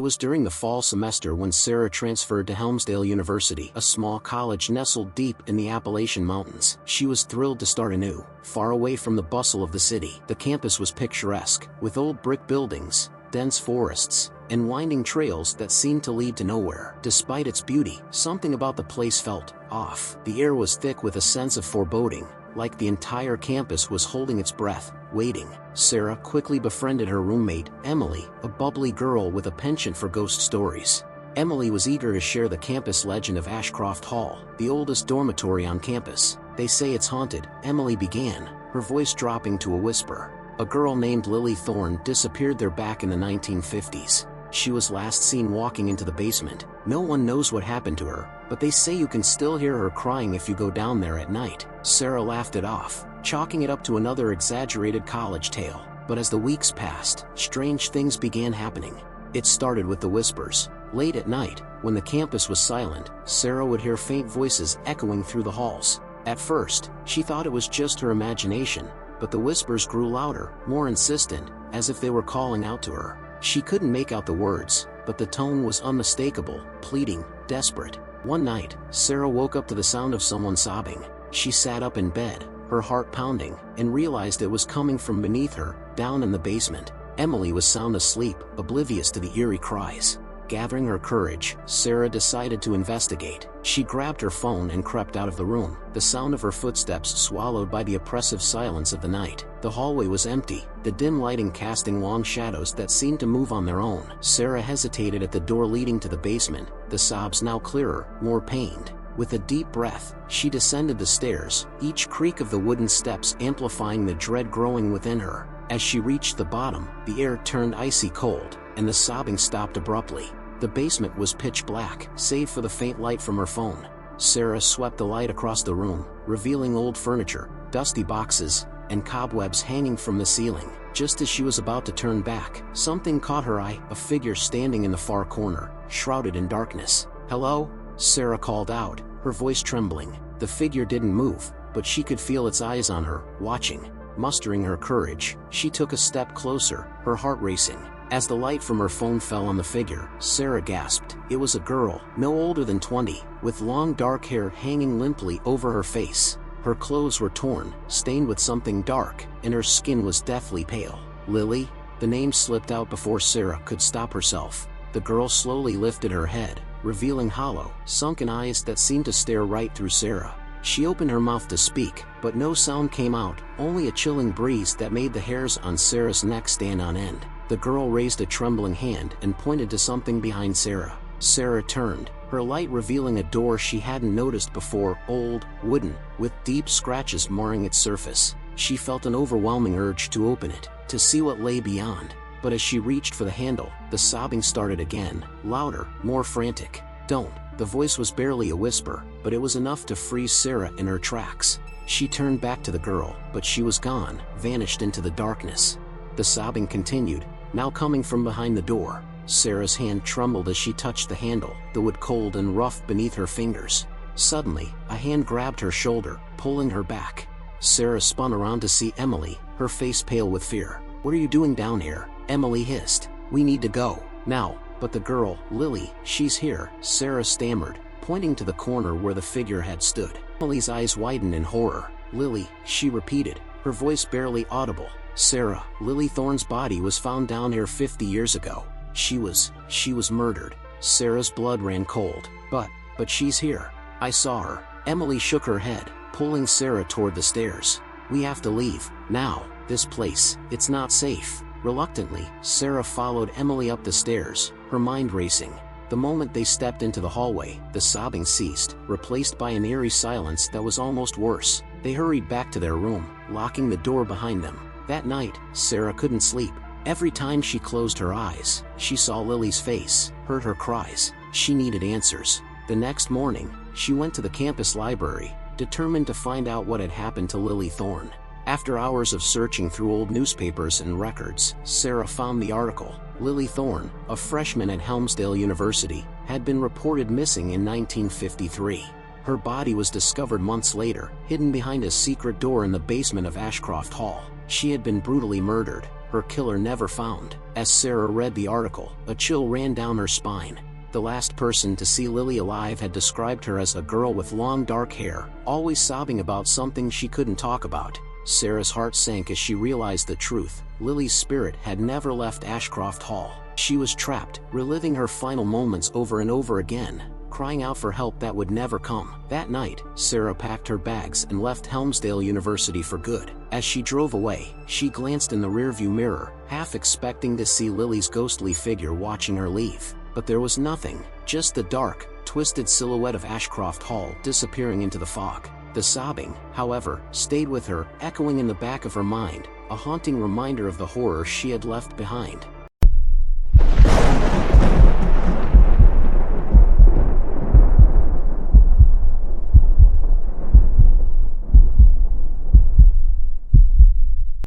was during the fall semester when Sarah transferred to Helmsdale University, a small college nestled deep in the Appalachian Mountains. She was thrilled to start anew, far away from the bustle of the city. The campus was picturesque, with old brick buildings, dense forests, and winding trails that seemed to lead to nowhere. Despite its beauty, something about the place felt off. The air was thick with a sense of foreboding, like the entire campus was holding its breath, waiting. Sarah quickly befriended her roommate, Emily, a bubbly girl with a penchant for ghost stories. Emily was eager to share the campus legend of Ashcroft Hall, the oldest dormitory on campus. "They say it's haunted," Emily began, her voice dropping to a whisper. "A girl named Lily Thorne disappeared there back in the 1950s. She was last seen walking into the basement. No one knows what happened to her, but they say you can still hear her crying if you go down there at night." Sarah laughed it off, chalking it up to another exaggerated college tale. But as the weeks passed, strange things began happening. It started with the whispers. Late at night, when the campus was silent, Sarah would hear faint voices echoing through the halls. At first, she thought it was just her imagination, but the whispers grew louder, more insistent, as if they were calling out to her. She couldn't make out the words, but the tone was unmistakable, pleading, desperate. One night, Sarah woke up to the sound of someone sobbing. She sat up in bed, her heart pounding, and realized it was coming from beneath her, down in the basement. Emily was sound asleep, oblivious to the eerie cries. Gathering her courage, Sarah decided to investigate. She grabbed her phone and crept out of the room, the sound of her footsteps swallowed by the oppressive silence of the night. The hallway was empty, the dim lighting casting long shadows that seemed to move on their own. Sarah hesitated at the door leading to the basement, the sobs now clearer, more pained. With a deep breath, she descended the stairs, each creak of the wooden steps amplifying the dread growing within her. As she reached the bottom, the air turned icy cold, and the sobbing stopped abruptly. The basement was pitch black, save for the faint light from her phone. Sarah swept the light across the room, revealing old furniture, dusty boxes, and cobwebs hanging from the ceiling. Just as she was about to turn back, something caught her eye, a figure standing in the far corner, shrouded in darkness. "Hello?" Sarah called out, her voice trembling. The figure didn't move, but she could feel its eyes on her, watching. Mustering her courage, she took a step closer, her heart racing. As the light from her phone fell on the figure, Sarah gasped. It was a girl, no older than 20, with long dark hair hanging limply over her face. Her clothes were torn, stained with something dark, and her skin was deathly pale. "Lily?" The name slipped out before Sarah could stop herself. The girl slowly lifted her head, revealing hollow, sunken eyes that seemed to stare right through Sarah. She opened her mouth to speak, but no sound came out, only a chilling breeze that made the hairs on Sarah's neck stand on end. The girl raised a trembling hand and pointed to something behind Sarah. Sarah turned, her light revealing a door she hadn't noticed before, old, wooden, with deep scratches marring its surface. She felt an overwhelming urge to open it, to see what lay beyond. But as she reached for the handle, the sobbing started again, louder, more frantic. "Don't." The voice was barely a whisper, but it was enough to freeze Sarah in her tracks. She turned back to the girl, but she was gone, vanished into the darkness. The sobbing continued, now coming from behind the door. Sarah's hand trembled as she touched the handle, the wood cold and rough beneath her fingers. Suddenly, a hand grabbed her shoulder, pulling her back. Sarah spun around to see Emily, her face pale with fear. "What are you doing down here?" Emily hissed. "We need to go, now." "But the girl, Lily, she's here," Sarah stammered, pointing to the corner where the figure had stood. Emily's eyes widened in horror. "Lily," she repeated, her voice barely audible. "Sarah, Lily Thorne's body was found down here 50 years ago. She was murdered." Sarah's blood ran cold. But she's here. I saw her." Emily shook her head, pulling Sarah toward the stairs. "We have to leave, now. This place, it's not safe." Reluctantly, Sarah followed Emily up the stairs, her mind racing. The moment they stepped into the hallway, the sobbing ceased, replaced by an eerie silence that was almost worse. They hurried back to their room, locking the door behind them. That night, Sarah couldn't sleep. Every time she closed her eyes, she saw Lily's face, heard her cries. She needed answers. The next morning, she went to the campus library, determined to find out what had happened to Lily Thorne. After hours of searching through old newspapers and records, Sarah found the article. Lily Thorne, a freshman at Helmsdale University, had been reported missing in 1953. Her body was discovered months later, hidden behind a secret door in the basement of Ashcroft Hall. She had been brutally murdered, her killer never found. As Sarah read the article, a chill ran down her spine. The last person to see Lily alive had described her as a girl with long dark hair, always sobbing about something she couldn't talk about. Sarah's heart sank as she realized the truth. Lily's spirit had never left Ashcroft Hall. She was trapped, reliving her final moments over and over again, crying out for help that would never come. That night, Sarah packed her bags and left Helmsdale University for good. As she drove away, she glanced in the rearview mirror, half expecting to see Lily's ghostly figure watching her leave. But there was nothing, just the dark, twisted silhouette of Ashcroft Hall disappearing into the fog. The sobbing, however, stayed with her, echoing in the back of her mind, a haunting reminder of the horror she had left behind.